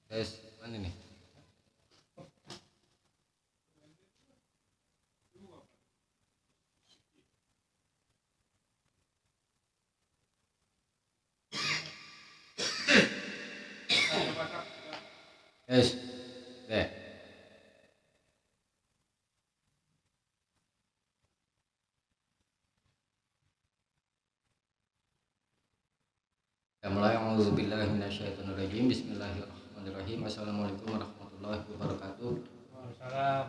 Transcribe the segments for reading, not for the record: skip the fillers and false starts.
Tes mana nih? Tes. Deh. Ya mulai auzubillahi minasyaitonirrajim. Bismillahirrahmanirrahim. Assalamualaikum warahmatullahi wabarakatuh. Waalaikumsalam.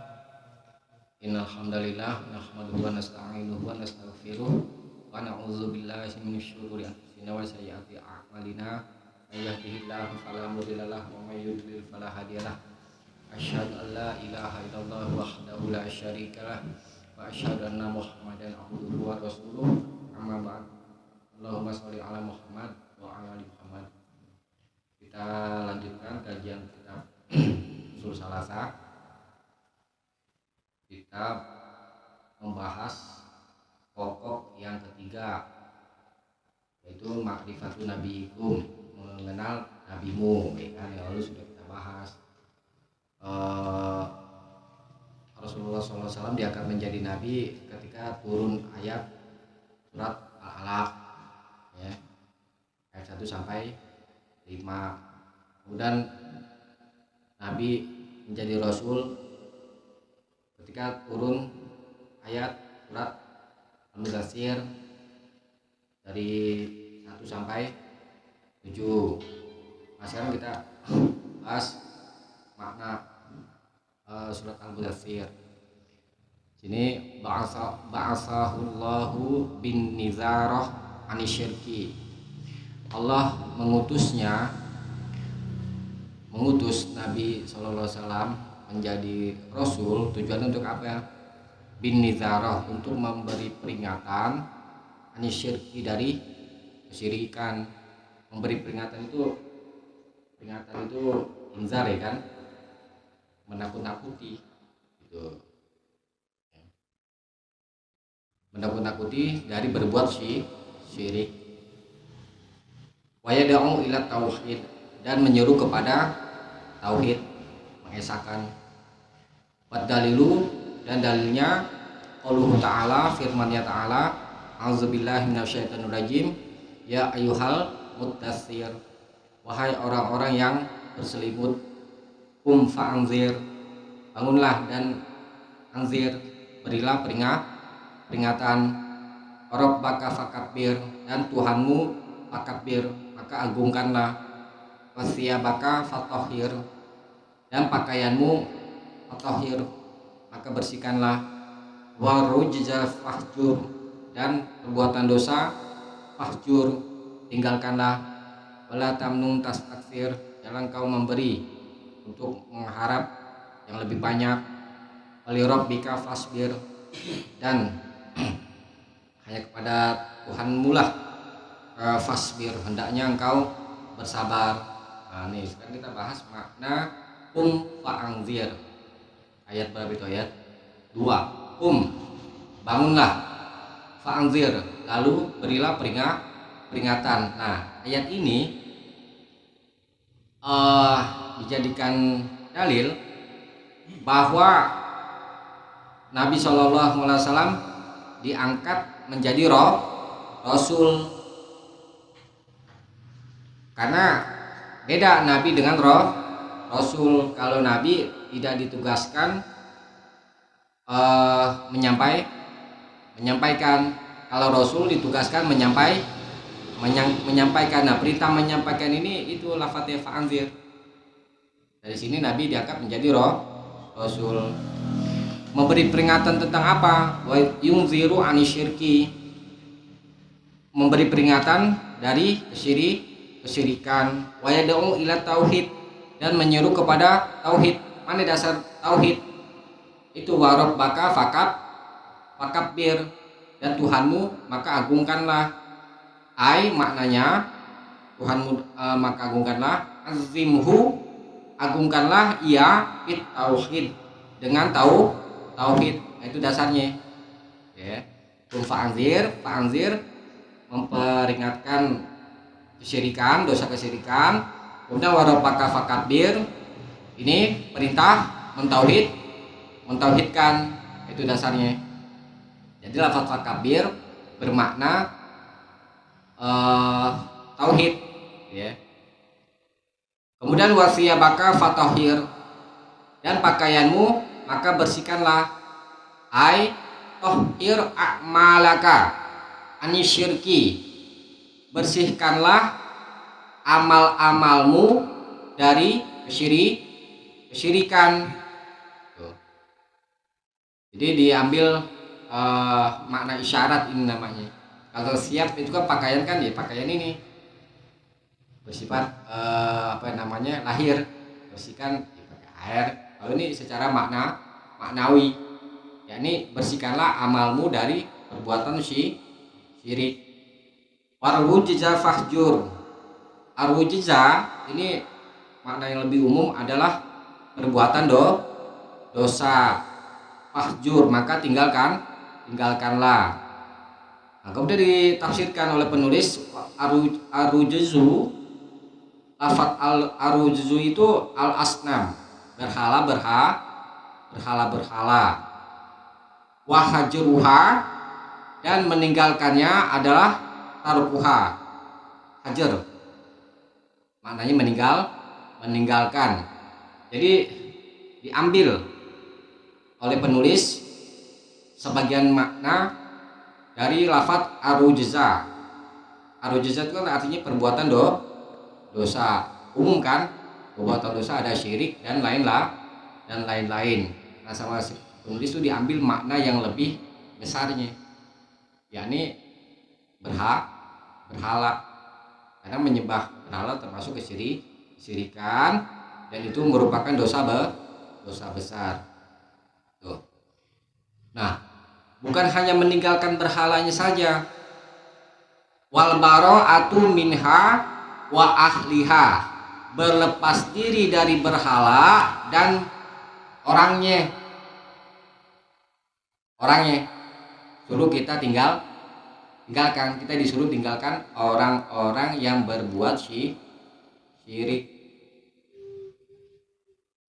Innal hamdalillah nahmaduhu wa nasta'inuhu wa nastaghfiruh wa na'udzubillahi min syururi anfusina wa sayyiati a'malina. May yahdihillahu fala mudilla lahu wa may yudlil fala hadiyalah. Asyhadu an la ilaha illallah wahdahu la syarika lah wa asyhadu anna Muhammadan abduhu wa rasuluh. Amma ba'd. Allahumma sholli ala Muhammad wa ala ali Muhammad. Kita lanjutkan kajian kitab Ushul Salasah. Kita membahas pokok yang ketiga, yaitu ma'rifatun nabiyikum, mengenal nabimu, ya kan, yang lalu sudah kita bahas. Rasulullah SAW diangkat menjadi nabi ketika turun ayat surat Al-Alaq, ya, ayat 1 sampai 5. Kemudian nabi menjadi rasul ketika turun ayat surat Al-Mudaththir dari 1 sampai 7. Nah, sekarang kita bahas makna surat Al-Mudaththir. Sini ba'asahullahu bin nizarah anisyirki. Allah mengutus Nabi SAW menjadi rasul. Tujuan untuk apa ya? Bin nizarah, untuk memberi peringatan anisyirki, dari kesyirikan. Memberi peringatan itu inzar, ya kan, menakut-nakuti gitu. Menakut-nakuti dari berbuat syirik. Wa yad'u ila tauhid, dan menyeru kepada tauhid, mengesahkan. Wa dalilu, dan dalilnya qauluhu ta'ala, firman-Nya ta'ala, auzubillahi minasyaitonirrajim, ya ayyuhal mudaththir, wahai orang-orang yang berselimut, fa'anzir, bangunlah dan anzir, berilah peringatan, rabbaka fakabbir, dan Tuhanmu fakabbir, maka agungkanlah, wasiyabaka fatahhir, dan pakaianmu fatahhir, maka bersihkanlah, warujza fahjur, dan perbuatan dosa fahjur, tinggalkanlah, wala tamnun tastakthir, jangan kau memberi untuk mengharap yang lebih banyak, wali rabbika fasbir, dan hanya kepada Tuhanmu lah fasbir, hendaknya engkau bersabar. Nah, nih sekarang kita bahas makna fa'anzir. Ayat berapa itu? Ayat 2. Bangunlah, fa'anzir, lalu berilah peringatan. Nah, ayat ini dijadikan dalil bahwa Nabi SAW diangkat menjadi rasul. Karena beda Nabi dengan rasul. Kalau Nabi tidak ditugaskan menyampaikan, kalau rasul ditugaskan menyampaikan. Nah, perintah menyampaikan ini itu lafadznya fa'anzir. Dari sini Nabi diangkat menjadi rasul. Memberi peringatan tentang apa? Wa yunziru anisyirki, memberi peringatan dari kesyirikan. Wa yad'u ila tauhid, dan menyeru kepada tauhid. Mana dasar tauhid? Itu wa rabbaka fakabbir, dan Tuhanmu maka agungkanlah. Ai maknanya Tuhanmu maka agungkanlah, azimhu, agungkanlah ia fit tauhid, dengan tauhid. Itu dasarnya, ya. Fa'anzir memperingatkan kesyirikan, dosa kesyirikan. Kemudian warabaka fakabir, ini perintah mentauhidkan, itu dasarnya. Jadi lafaz fakabir bermakna tauhid, ya. Kemudian wasiyabaka fatahhir, dan pakaianmu maka bersihkanlah, ai tohir a'malaka anisyirki, bersihkanlah amal-amalmu dari kesyirikan. Jadi diambil makna isyarat ini namanya. Kalau siap itu kan pakaian kan, ya pakaian ini bersifat lahir, bersihkan ya pakai air. Kalau ini secara maknawi, yakni bersihkanlah amalmu dari perbuatan syirik. Warwujza fahjur. Arwujza ini makna yang lebih umum adalah perbuatan dosa. Fahjur maka tinggalkanlah. Nah, kemudian ditafsirkan oleh penulis arujzu. Lafaz arujzu itu al asnam, berhala. Wahajruha, dan meninggalkannya adalah tarukuha. Hajar maknanya meninggalkan. Jadi diambil oleh penulis sebagian makna dari lafaz arujza. Arujza itu kan artinya perbuatan dosa. Umum kan, perbuatan dosa ada syirik dan lain-lain. Nah, sama penulis itu diambil makna yang lebih besarnya, yakni berhala. Karena menyembah berhala termasuk kesyirikan, dan itu merupakan dosa besar. Tuh. Nah, bukan hanya meninggalkan berhalanya saja. Wal bara'atu minha wa ahliha, berlepas diri dari berhala dan orangnya. Suruh kita tinggalkan, kita disuruh tinggalkan orang-orang yang berbuat syirik.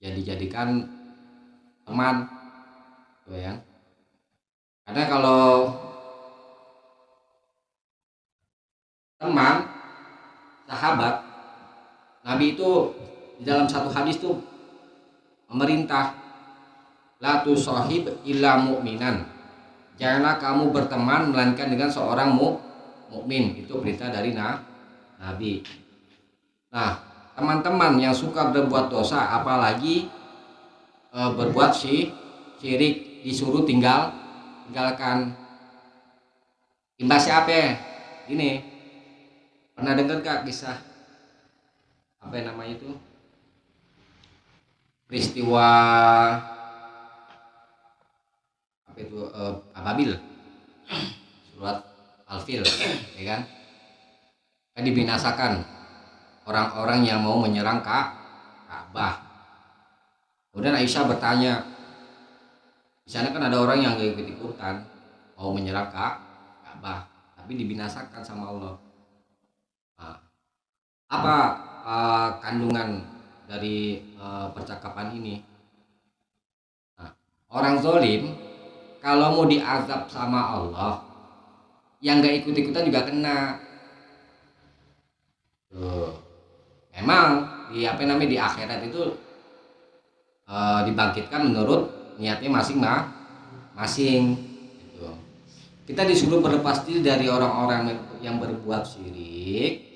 Jadi jadikan teman, tuh ya. Karena kalau teman, sahabat, Nabi itu di dalam satu hadis tuh memerintah, la tusahib illa mu'minan, janganlah kamu berteman melainkan dengan seorang mukmin. Itu perintah dari Nabi. Nah, teman-teman yang suka berbuat dosa, apalagi berbuat syirik, disuruh tinggalkan. Imbasnya apa? Ini pernah dengar gak kisah itu peristiwa Ababil, surat Al-Fil, ya kan? Dibinasakan orang-orang yang mau menyerang Ka'bah. Kemudian Aisyah bertanya, di sana kan ada orang yang ikut-ikutan mau menyerang Ka'bah, tapi dibinasakan sama Allah. Nah, apa kandungan dari percakapan ini? Nah, orang zalim kalau mau diazab sama Allah, yang gak ikut-ikutan juga kena. Memang di akhirat itu dibangkitkan menurut niatnya masing-masing. Gitu. Kita disuruh berlepas diri dari orang-orang yang berbuat syirik.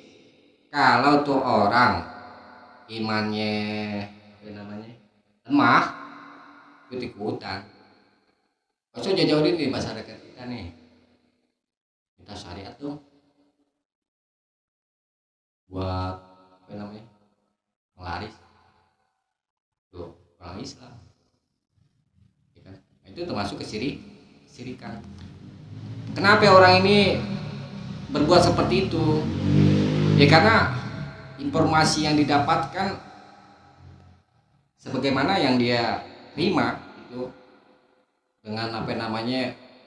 Kalau tuh orang imannya lemah, ikut-ikutan. Maksud jauh-jauhin di masyarakat kita nih, kita syariat tuh buat penglaris tuh orang Islam, ya kan? Itu termasuk kesyirikan. Kenapa orang ini berbuat seperti itu? Ya karena informasi yang didapatkan sebagaimana yang dia terima itu dengan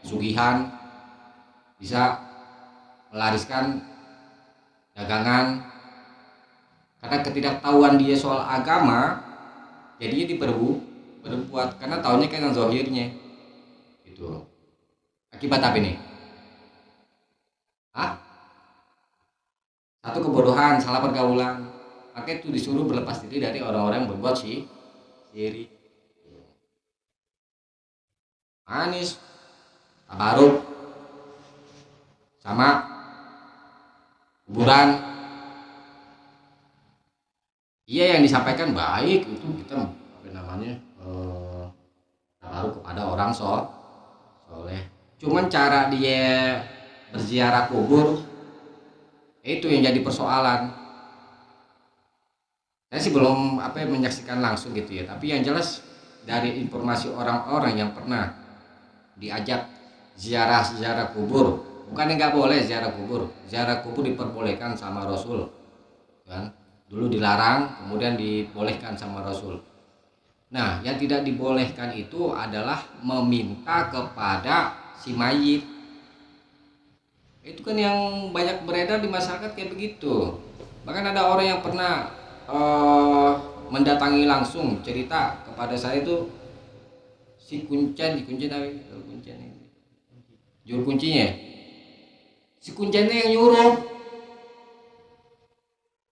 sugihan, bisa melariskan dagangan Karena ketidaktahuan dia soal agama, jadinya diperbuat karena tahunya kan yang zahirnya. Gitu. Akibat apa ini? Satu, kebodohan, salah pergaulan. Maka itu disuruh berlepas diri dari orang-orang yang berbuat syirik. Manis, tabaruk, sama kuburan. Iya, yang disampaikan baik, itu kita tabaruk kepada orang soleh. Cuman cara dia berziarah kubur itu yang jadi persoalan. Saya sih belum menyaksikan langsung gitu ya, tapi yang jelas dari informasi orang-orang yang pernah diajak ziarah kubur, bukan nggak boleh ziarah kubur diperbolehkan sama Rasul kan, dulu dilarang kemudian dibolehkan sama Rasul. Nah, yang tidak dibolehkan itu adalah meminta kepada si mayit. Itu kan yang banyak beredar di masyarakat kayak begitu. Bahkan ada orang yang pernah mendatangi langsung cerita kepada saya itu si kuncen juru kuncinya, si kuncennya yang nyuruh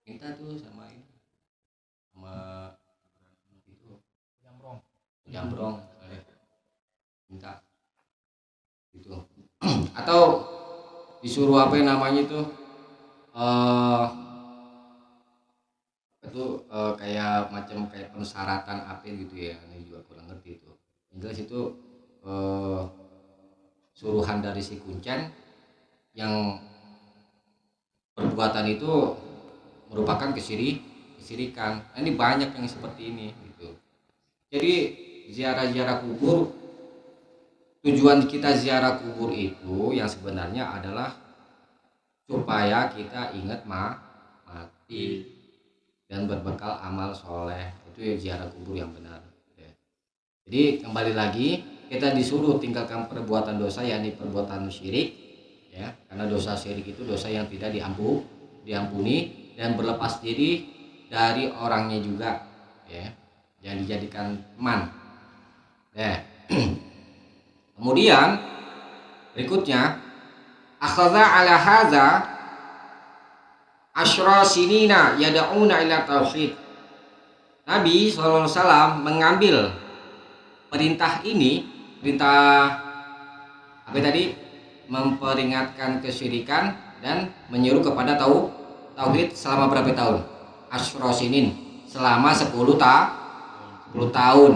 minta tuh sama itu jambrong minta gitu. Atau disuruh kayak macam kayak persyaratan apa gitu ya, ini juga kurang ngerti itu. Yang jelas itu suruhan dari si kuncen yang perbuatan itu merupakan kesirikan. Ini banyak yang seperti ini gitu. Jadi ziarah kubur, tujuan kita ziarah kubur itu yang sebenarnya adalah supaya kita ingat mati dan berbekal amal soleh. Itu ya ziarah kubur yang benar. Jadi kembali lagi, kita disuruh tinggalkan perbuatan dosa, yakni perbuatan syirik, ya, karena dosa syirik itu dosa yang tidak diampuni, dan berlepas diri dari orangnya juga, ya, yang dijadikan teman. Ya. Kemudian berikutnya, akhadha ala hadza asyra sinina yad'una ila tauhid. Nabi SAW mengambil perintah ini, perintah apa tadi? Memperingatkan kesyirikan dan menyeru kepada tauhid selama berapa tahun? Asyra sinin, selama 10 tahun.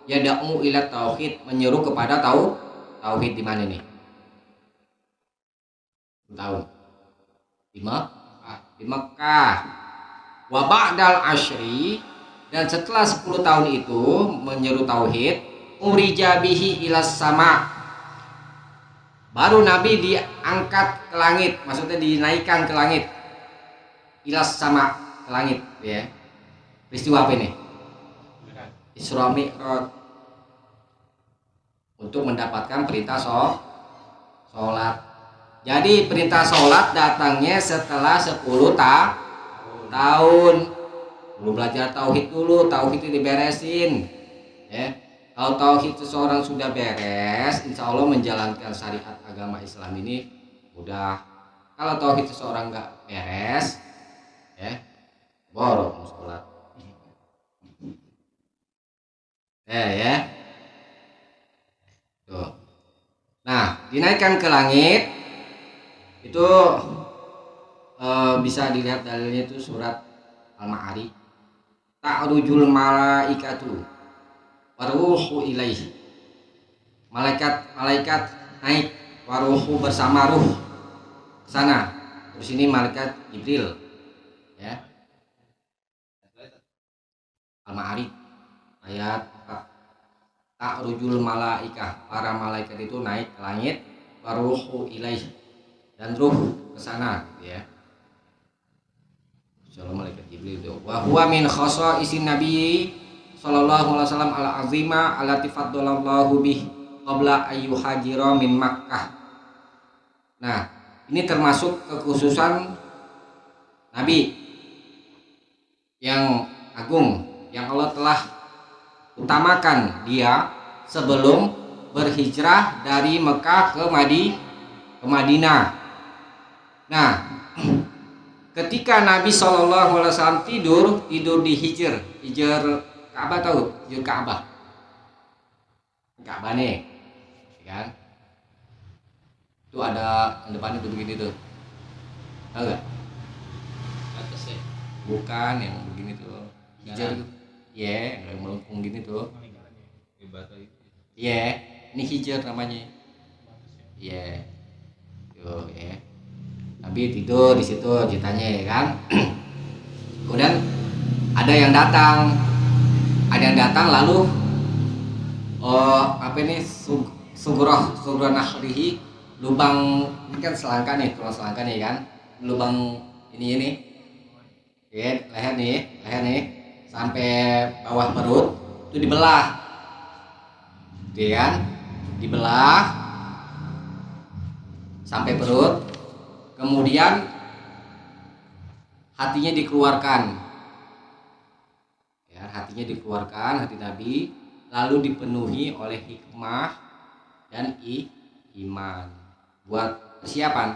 Yad'u ila tauhid, menyeru kepada tauhid di mana nih? Tahun di Mekah. Wa ba'dal asyri, dan setelah 10 tahun itu menyeru tauhid, urija bihi ilas sama, baru Nabi diangkat ke langit, maksudnya dinaikkan ke langit, ilas sama, ke langit, ya. Peristiwa apa ini? Isra Mi'raj, untuk mendapatkan perintah sholat. Jadi perintah sholat datangnya setelah 10 tahun. Belum belajar tauhid dulu, tauhid itu diberesin, ya. Kalau tauhid seseorang sudah beres, insya Allah menjalankan syariat agama Islam ini mudah. Kalau tauhid seseorang nggak beres, ya, borok sholat. Ya. Tuh. Nah, dinaikkan ke langit itu bisa dilihat dalilnya itu surat Al-Ma'arij. Ta'rujul malaikatu waruhu ilaihi. Malaikat naik, waruhu bersama ruh ke sana. Terus ini malaikat Jibril, ya. Al-Ma'arij ayat 4. Ta'rujul malaikah, para malaikat itu naik ke langit, waruhu ilaihi, dan ruh ke sana, ya. Insyaallah malaikat Jibril itu. Wa huwa min khasaisin Nabi sallallahu alaihi wasallam al-azima allati faddalallahu bih qabla ayyuhajira min Makkah. Nah, ini termasuk kekhususan Nabi yang agung yang Allah telah utamakan dia sebelum berhijrah dari Mekah ke Madinah. Nah, ketika Nabi SAW tidur di Hijr Ka'bah, tahu Hijr Ka'bah nih, kan? Itu ada yang depan itu begini tuh, tahu nggak? Atas ya? Bukan yang begini tuh, Hijr, yang melengkung gini tuh. Ini Hijr namanya. Tuh Nabi tidur di situ ceritanya, ya kan? Kemudian ada yang datang lalu sugroh nahrihi, lubang ini kan selangkah nih, tulang selangkah nih kan, lubang ini ya, leher nih sampai bawah perut itu dibelah, gitu kan, dibelah sampai perut, kemudian hatinya dikeluarkan, ya, hati Nabi, lalu dipenuhi oleh hikmah dan iman buat persiapan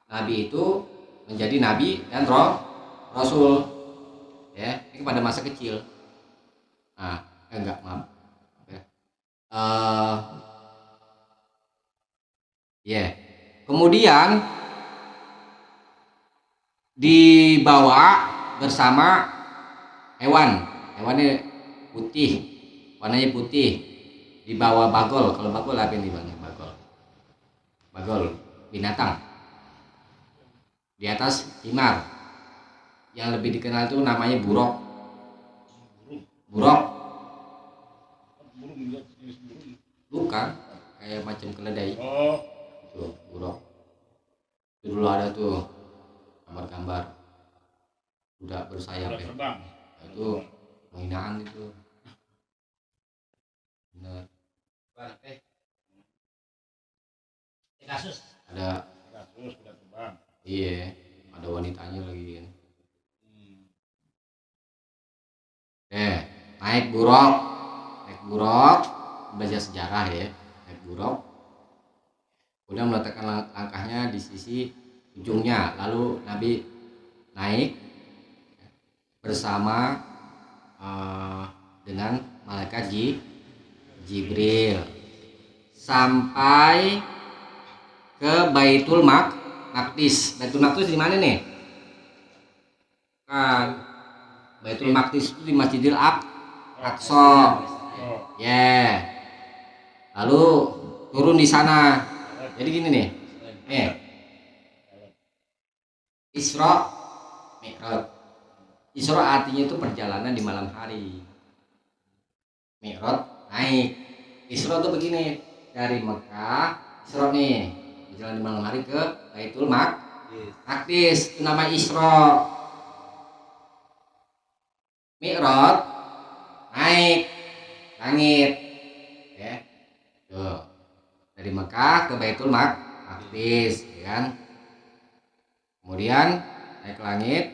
Nabi itu menjadi Nabi dan Rasul, ya, ini pada masa kecil. Kemudian dibawa bersama hewannya putih, warnanya putih, dibawa bagol. Kalau bagol apa ini bang? Bagol binatang, di atas himar, yang lebih dikenal itu namanya buruk. Bukan, kayak macam keledai. Tuh, buruk. Itu dulu ada tuh gambar-gambar kuda bersayap, ya. Itu penghinaan itu. Bener. Kasus. Ada kuda terbang. Iya, ada wanitanya lagi kan. Naik buruk, belajar sejarah ya. Naik buruk, kemudian meletakkan langkahnya di sisi ujungnya, lalu Nabi naik bersama dengan malaikat Jibril sampai ke Baitul Maqdis. Baitul Maqdis di mana nih? Kan Baitul Maqdis itu di Masjidil Aqsa. Lalu turun di sana. Jadi gini nih. Isra Mi'raj. Isra artinya itu perjalanan di malam hari. Mi'raj naik. Isra itu begini, dari Mekah Isra nih, berjalan di malam hari ke Baitul Maqdis, itu nama Isra. Mi'raj naik langit, ya. Tuh. Dari Mekah ke Baitul Maqdis, ya kan? Kemudian naik ke langit,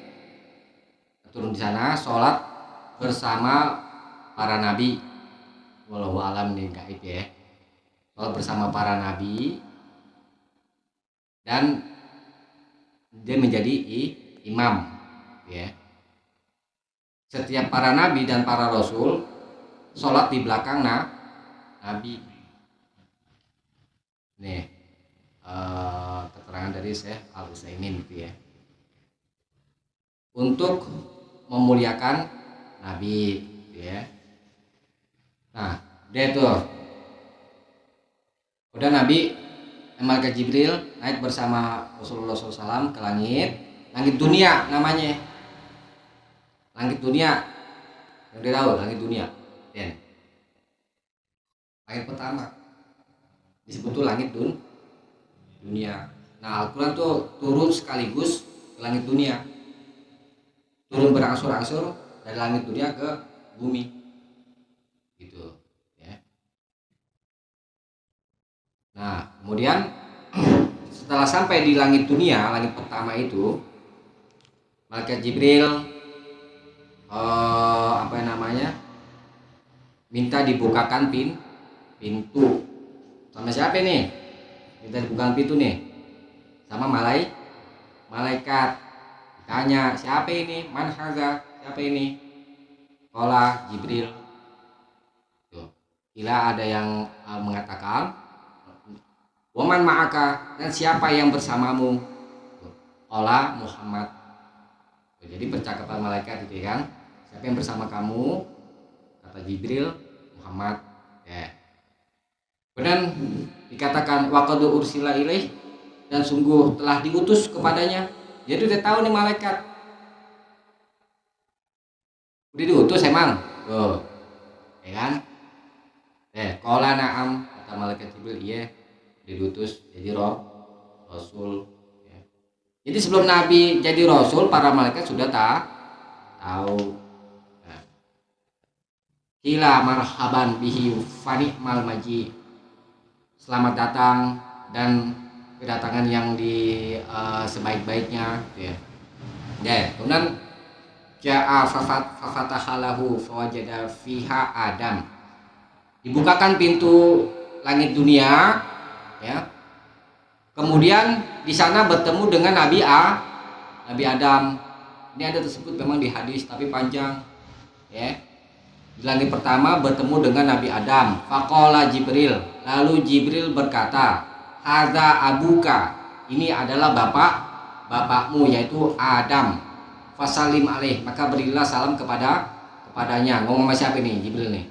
turun di sana, sholat bersama para nabi. Wallahu alam nih gaib, ya. Sholat bersama para nabi dan dia menjadi imam, ya. Setiap para nabi dan para rasul sholat di belakang nabi. Nih keterangan dari Syekh Al-Utsaimin gitu, ya, untuk memuliakan nabi, gitu, ya. Nah, dia tuh udah Nabi malaikat Jibril naik bersama Rasulullah SAW ke langit dunia namanya. Langit dunia, yang dia tahu langit dunia, ya. Langit pertama disebut tuh langit dunia. Nah, Al-Quran tuh turun sekaligus ke langit dunia, turun berangsur-angsur dari langit dunia ke bumi, gitu, ya. Nah, kemudian setelah sampai di langit dunia, langit pertama itu, Malaikat Jibril minta dibukakan pintu. Sama siapa nih? Minta dibukakan pintu nih. Sama malaikat. Tanya, siapa ini? Man haza? Siapa ini? Qala Jibril. Tuh. Kila ada yang mengatakan, waman ma'aka, dan siapa yang bersamamu? Qala Muhammad. Tuh, jadi percakapan malaikat itu kan, siapa yang bersama kamu? Kata Jibril, Muhammad. Ya. Kemudian dikatakan waqad ursila ilaih, dan sungguh telah diutus kepadanya. Jadi udah tahu nih malaikat. Udah diutus emang. Tuh. Ya kan? Qala na'am, kata malaikat Jibril, iya, diutus jadi rasul. Ya. Jadi sebelum Nabi jadi rasul, para malaikat sudah tahu. Ya. Kila marhaban bihi fani'mal maji. Selamat datang dan kedatangan yang di sebaik-baiknya, ya. Kemudian ja'a fafatahalahu fawajada fiha Adam. Dibukakan pintu langit dunia, ya. Kemudian di sana bertemu dengan Nabi Adam. Ini ada tersebut memang di hadis tapi panjang, ya. Di langit pertama bertemu dengan Nabi Adam. Faqala Jibril, lalu Jibril berkata, hadza abuka, ini adalah bapakmu yaitu Adam. Fasalim alaih, maka berilah salam kepadanya. Ngomong sama siapa nih? Jibril nih.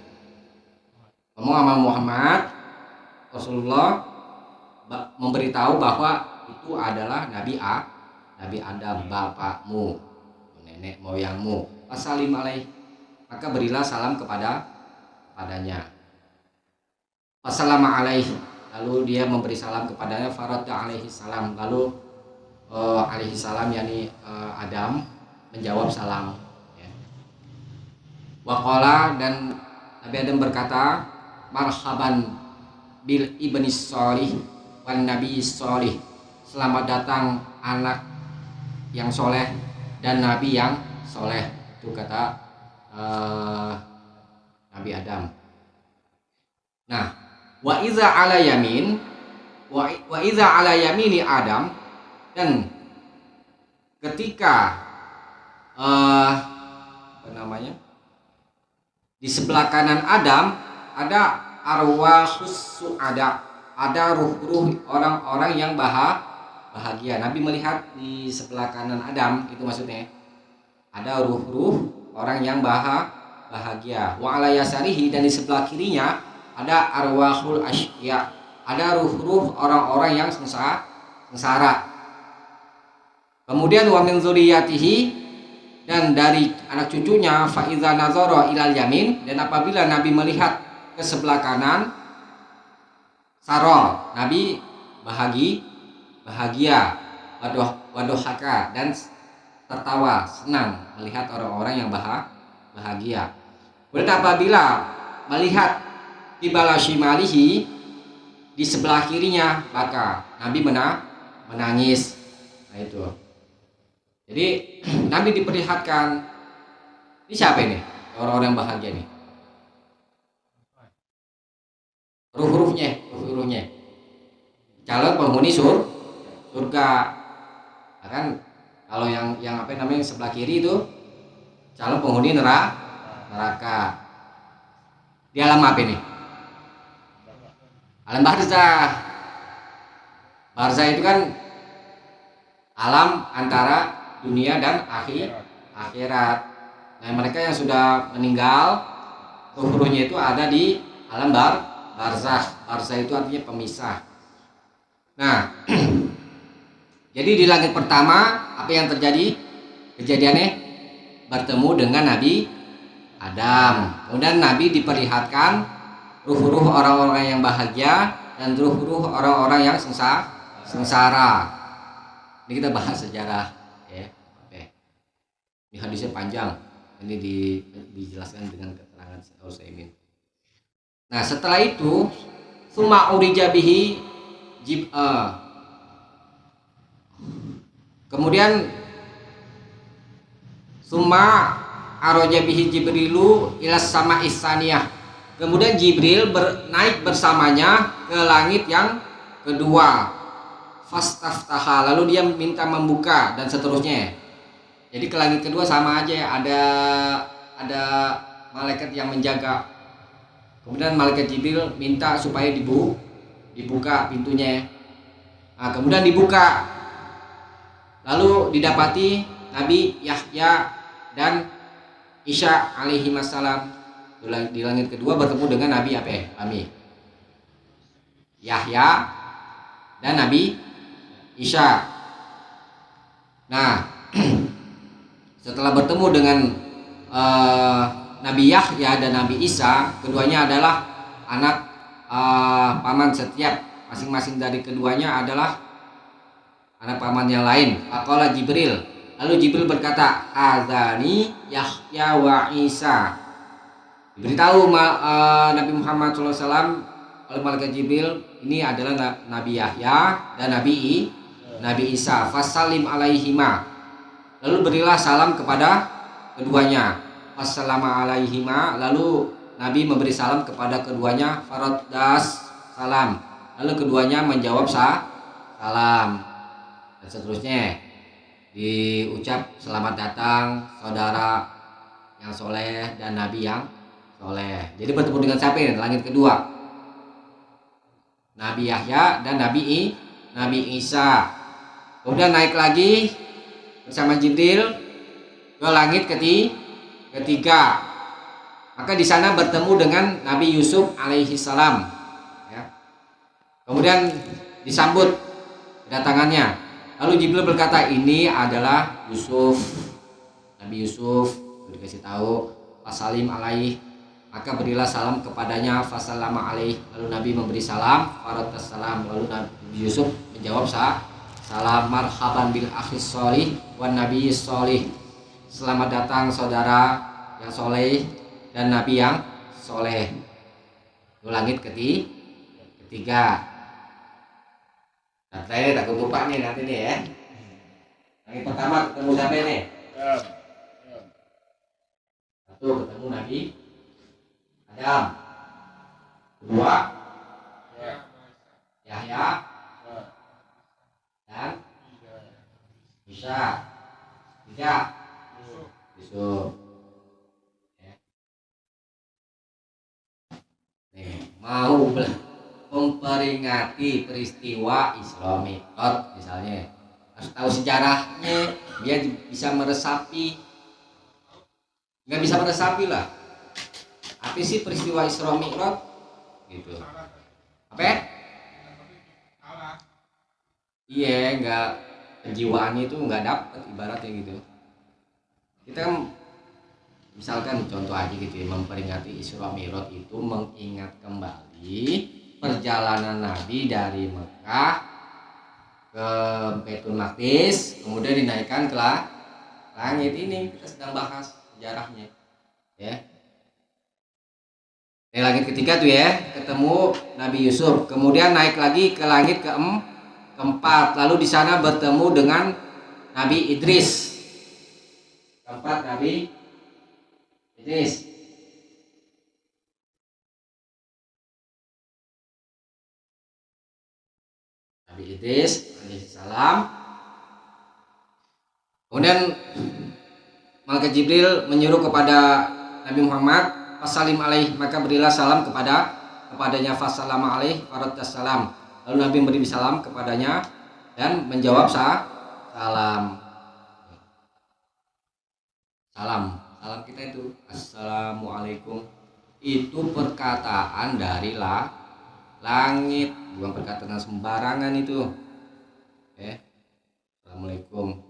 Ngomong sama Muhammad. Rasulullah memberitahu bahwa itu adalah Nabi Adam, bapakmu, nenek moyangmu. Fasalim alaih, maka berilah salam kepadanya. Wassalamu alaih, lalu dia memberi salam kepadanya. Faradda alaihi salam, lalu alaihi salam yakni Adam menjawab salam, ya. Waqala, dan Nabi Adam berkata, marhaban bil ibni sholih wan nabi sholih, selamat datang anak yang soleh dan nabi yang soleh. Itu kata Nabi Adam. Nah, wa iza ala yamini Adam, dan ketika di sebelah kanan Adam ada arwahus su'ada, ada ruh-ruh orang-orang yang bahagia. Nabi melihat di sebelah kanan Adam, itu maksudnya ada ruh-ruh orang yang bahagia. Wa ala yasarihi, dan di sebelah kirinya ada arwahul asya, ada ruh-ruh orang-orang yang sengsara. Kemudian wa min dzurriyyatihi, dan dari anak cucunya, fa iza nazara ilal yamin, dan apabila Nabi melihat ke sebelah kanan, saro, Nabi bahagia, wadohaka, dan tertawa, senang melihat orang-orang yang bahagia. Kemudian apabila melihat qibala shimalihi, di sebelah kirinya, maka Nabi menangis. Nah itu. Jadi Nabi diperlihatkan, ini siapa ini? Orang-orang yang bahagia nih. Ruh-ruhnya. Calon penghuni surga. Nah, kan kalau yang sebelah kiri itu calon penghuni neraka. Di alam apa ini? Alam barzah. Barzah itu kan alam antara dunia dan akhirat. Nah, mereka yang sudah meninggal, ruh-ruhnya itu ada di alam barzah. Barzah itu artinya pemisah. Nah, jadi di langit pertama apa yang terjadi? Kejadiannya bertemu dengan Nabi Adam. Kemudian Nabi diperlihatkan ruh-ruh orang-orang yang bahagia dan ruh-ruh orang-orang yang sengsara. Ini kita bahas sejarah, ya. Oke. Ini hadisnya panjang. Ini dijelaskan dengan keterangan Utsaimin. Nah, setelah itu summa urija bihi kemudian Summa aroja bihi Jibrilu ila sama isaniyah. Kemudian Jibril naik bersamanya ke langit yang kedua. Fastaftaha, lalu dia minta membuka dan seterusnya. Jadi ke langit kedua sama aja, ada malaikat yang menjaga. Kemudian malaikat Jibril minta supaya dibuka pintunya. Nah, kemudian dibuka. Lalu didapati Nabi Yahya dan Isa alaihi wassalam di langit kedua bertemu dengan Nabi apa ya? Yahya dan Nabi Isa. Nah, setelah bertemu dengan Nabi Yahya dan Nabi Isa, keduanya adalah anak paman setiap, masing-masing dari keduanya adalah anak paman yang lain. Faqala Jibril, lalu Jibril berkata, "Adzani Yahya wa Isa." Diberitahu Nabi Muhammad SAW oleh malaikat Jibril, ini adalah Nabi Yahya dan Nabi Isa. Fasalim alaihima, lalu berilah salam kepada keduanya. Wassalamu alaihima, lalu Nabi memberi salam kepada keduanya. Faraddas salam, lalu keduanya menjawab salam, dan seterusnya diucap selamat datang saudara yang soleh dan Nabi yang soleh. Jadi bertemu dengan siapa ini? Langit kedua, Nabi Yahya dan Nabi Isa. Kemudian naik lagi bersama Jibril ke langit ketiga. Maka di sana bertemu dengan Nabi Yusuf alaihi salam. Ya. Kemudian disambut kedatangannya. Lalu Jibril berkata, ini adalah Yusuf, Nabi Yusuf. Dikasih tahu, fasalim alaih, maka berilah salam kepadanya. Fasallama alaih, lalu Nabi memberi salam. Faraddas salam, lalu Nabi Yusuf menjawab salam. Marhaban bil akhis sholih wan nabi sholih, selamat datang saudara yang soleh dan Nabi yang soleh. Itu langit ketiga. Nah, saya tak lupa nih nanti nih ya. Langit pertama ketemu siapa nih? Satu, ketemu Nabi Adam. Kedua, Yahya dan Isa. Tiga, Yusuf. Mau memperingati peristiwa Isra Mi'raj misalnya, harus tahu sejarahnya, dia bisa meresapi. Nggak bisa meresapi lah, apa sih peristiwa Isra Mi'raj gitu, apa? Iya, nggak, penjiwaannya itu nggak dapet ibaratnya gitu. Kita kan misalkan contoh aja gitu ya, memperingati Isra Mi'raj itu mengingat kembali perjalanan Nabi dari Mekah ke Baitul Maqdis, kemudian dinaikkan ke langit. Ini kita sedang bahas sejarahnya ya. Di langit ketiga tuh ya, ketemu Nabi Yusuf, kemudian naik lagi ke langit keempat, lalu di sana bertemu dengan Nabi Idris. Keempat, Nabi Idris. Nabi Idris alaihissalam. Kemudian malaikat Jibril menyuruh kepada Nabi Muhammad, fasalim alaih, maka berilah salam kepadanya. Fasalama alaih faraddas salam, lalu Nabi memberi salam kepadanya dan menjawab salam. Salam kita itu assalamualaikum, itu perkataan dari langit, bukan perkataan sembarangan itu. Assalamualaikum.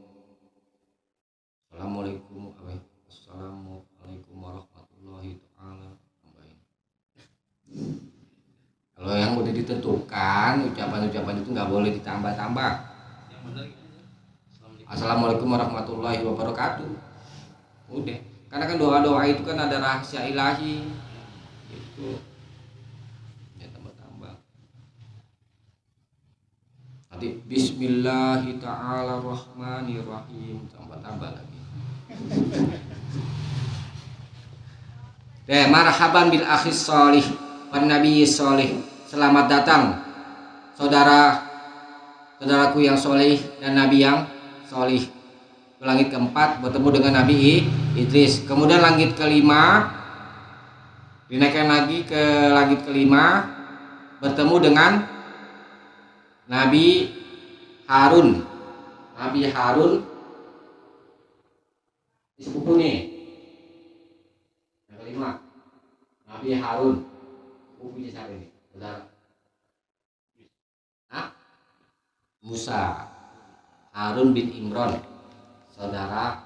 Assalamualaikum warahmatullahi ta'ala. Kalau yang udah ditentukan, ucapan-ucapan itu nggak boleh ditambah-tambah. Assalamualaikum warahmatullahi wabarakatuh. Udah, karena kan doa-doa itu kan ada rahasia ilahi itu, ya tambah-tambah. Nanti Bismillahirrahmanirrahim, tambah-tambah lagi. Marhaban bil akhis sholih wan nabi sholih. Selamat datang saudaraku yang sholih dan nabi yang sholih. Langit keempat bertemu dengan Nabi Idris. Kemudian langit kelima dinaikkan lagi ke langit kelima bertemu dengan Nabi Harun. Nabi Harun di sepupu nih. Yang kelima Nabi Harun. Sepupunya siapa ini? Saudara. Musa. Harun bin Imran. Saudara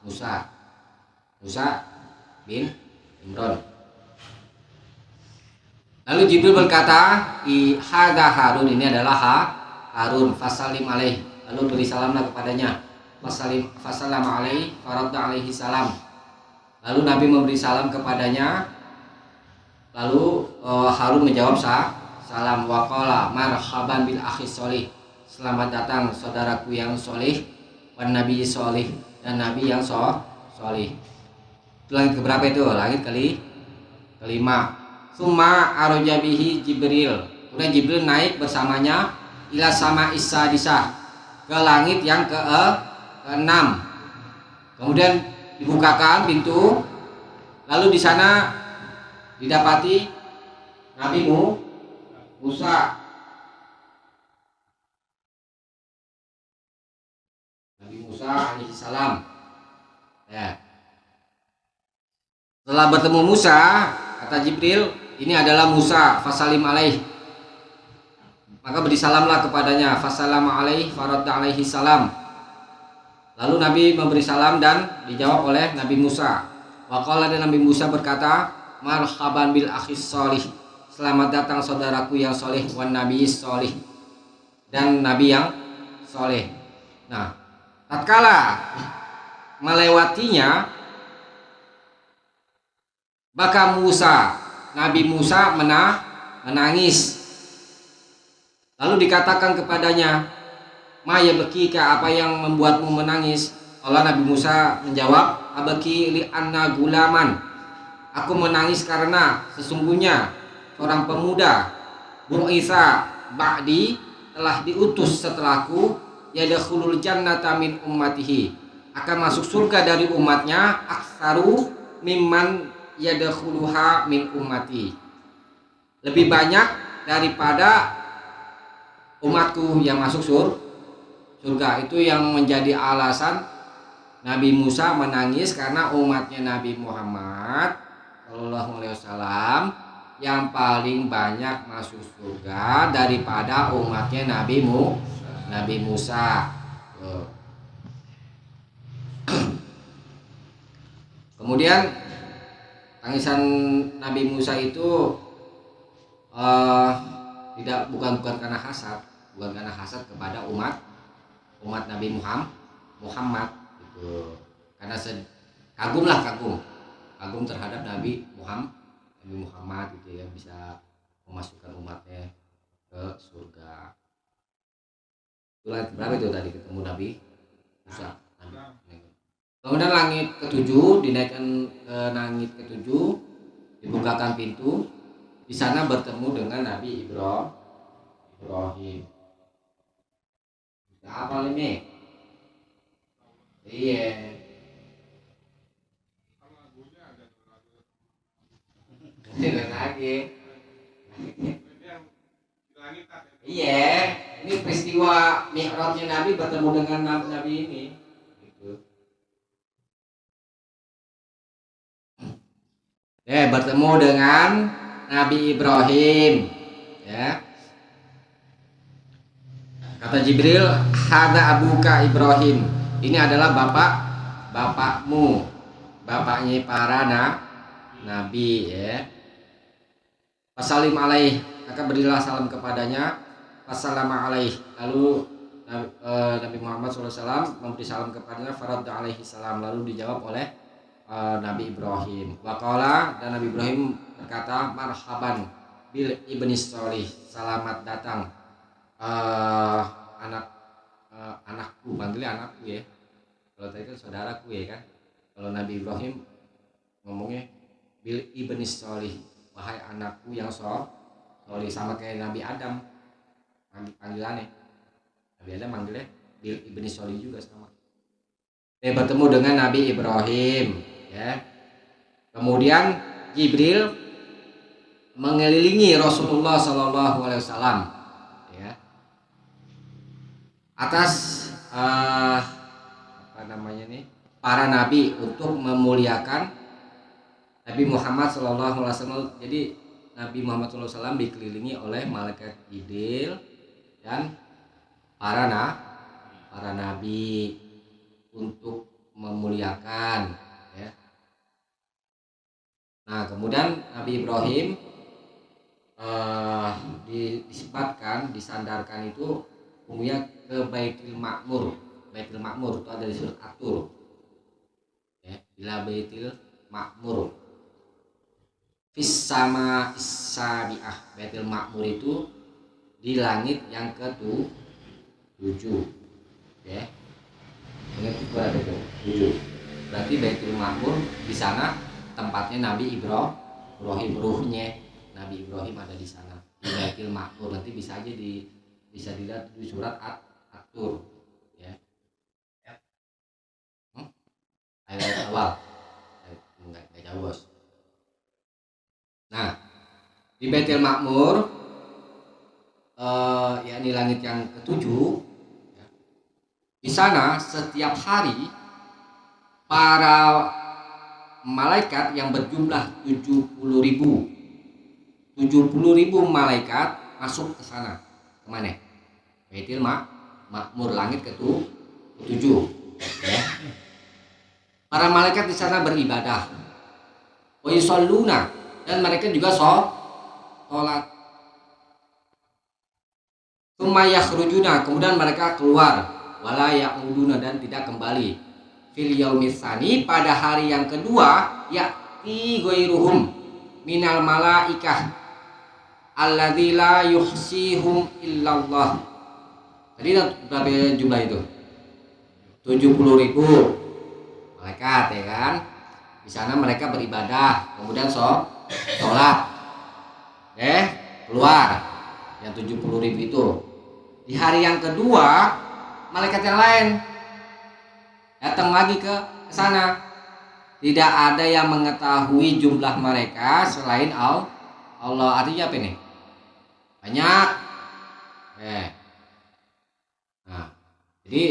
Musa. Musa bin Imran. Lalu Jibril berkata, "Hadza Harun, ini adalah Harun, fasalim alaih." Lalu beri salamlah kepadanya. Fasalam alaih, faradda alaihi salam. Lalu Nabi memberi salam kepadanya. Lalu Harun menjawab salam, waqala marhaban bil akhis sholih. Selamat datang saudaraku yang sholih, wan nabi sholih, dan nabi yang sholih. Itu langit keberapa itu? Langit kelima. Summa aroja bihi Jibril. Kemudian Jibril naik bersamanya ila sama Isa-disah, ke langit yang ke-6. Kemudian dibukakan pintu. Lalu di sana didapati Nabi Musa. Nabi Musa alaihi salam. Ya. Setelah bertemu Musa, kata Jibril, ini adalah Musa, fasalim alaih. Maka beri salamlah kepadanya, fasalam alaih, faradda alaihi salam. Lalu Nabi memberi salam dan dijawab oleh Nabi Musa. Waqala, dan Nabi Musa berkata, marhaban bil akhis sholih. Selamat datang saudaraku yang sholih, wan nabi sholih, dan nabi yang sholih. Nah, tatkala melewatinya, maka Nabi Musa menangis. Lalu dikatakan kepadanya, ma yabkika, apa yang membuatmu menangis? Allah Nabi Musa menjawab, abaki li anna gulaman. Aku menangis karena sesungguhnya seorang pemuda bu'itsa ba'di, telah diutus setelahku, yadkhulul jannata min ummatihi, akan masuk surga dari umatnya, aksaru mimman yadkhuluha min ummati, lebih banyak daripada umatku yang masuk surga. Itu yang menjadi alasan Nabi Musa menangis, karena umatnya Nabi Muhammad Shallallahu Alaihi Wasallam yang paling banyak masuk surga daripada umatnya Nabi Musa. Kemudian tangisan Nabi Musa itu bukan karena hasad, kepada umat Nabi Muhammad gitu. Karena kagum terhadap Nabi Muhammad gitu ya, bisa memasukkan umatnya ke surga. Itulah berapa itu tadi ketemu Nabi Musa. Kemudian langit ketujuh, dinaikkan ke langit ketujuh, dibukakan pintu. Di sana bertemu dengan Nabi Ibrahim. Apa ini? Iya. Tidak lagi. Iya, ini peristiwa Mi'rajnya Nabi bertemu dengan Nabi ini. Bertemu dengan Nabi Ibrahim, ya. Kata Jibril, hadza abuka Ibrahim, ini adalah bapakmu, bapaknya para nabi, ya. Fasalim alaih, maka berilah salam kepadanya. Fassalama alaih, lalu Nabi Muhammad SAW memberi salam kepadanya, faradda alaihi salam, lalu dijawab oleh Nabi Ibrahim. Waqala, dan Nabi Ibrahim berkata, marhaban bil ibni sholih, selamat datang anakku, panggilnya anakku ya. Kalau tadi kan saudaraku ya kan. Kalau Nabi Ibrahim ngomongnya bil ibni sholih, wahai anakku yang sholih. Sama kayak Nabi Adam panggilannya. Nabi Adam manggilnya bil ibni sholih juga sama. Bertemu dengan Nabi Ibrahim, ya. Kemudian Jibril mengelilingi Rasulullah Shallallahu Alaihi Wasallam, ya, atas para nabi untuk memuliakan Nabi Muhammad Shallallahu Alaihi Wasallam. Jadi Nabi Muhammad Shallallahu Alaihi Wasallam dikelilingi oleh malaikat Jibril dan para nabi untuk memuliakan, ya. Nah, kemudian Nabi Ibrahim disebutkan, disandarkan itu umumnya ke Baitul Ma'mur. Baitul Ma'mur itu ada di surat At-Tur, ya, ila Baitul Ma'mur fis sama isabiah. Baitul Ma'mur itu di langit yang ke-7, ya. Ingat itu ada tuh 7. Berarti Baitul Ma'mur di sana tempatnya Nabi Ibrahim, ruhnya Nabi Ibrahim ada di sana di Baitul Ma'mur. Nanti bisa aja bisa dilihat di surat At-Tur, ya. Ayat awal nggak jauh, bos. Nah, di Baitul Ma'mur, yakni langit yang ke-7, ya, di sana setiap hari para malaikat yang berjumlah 70.000 malaikat masuk ke sana. Kemana? Baitul Ma'mur, langit ke-7, ya. Para malaikat di sana beribadah, wa yusalluna, dan mereka juga sholat. Tsumma yakhrujuna, kemudian mereka keluar, wala ya'uduna, dan tidak kembali. Fil yaumis tsani, pada hari yang kedua, ya'ti ghairuhum minal malaikah alladzi la yuhsihum illallah. Tadi berapa jumlah itu? 70.000 malaikat, ya kan? Di sana mereka beribadah, kemudian sholat, keluar yang 70.000 itu. Di hari yang kedua, malaikat yang lain datang lagi ke sana. Tidak ada yang mengetahui jumlah mereka selain Allah. Artinya apa ini? Banyak. Nah, jadi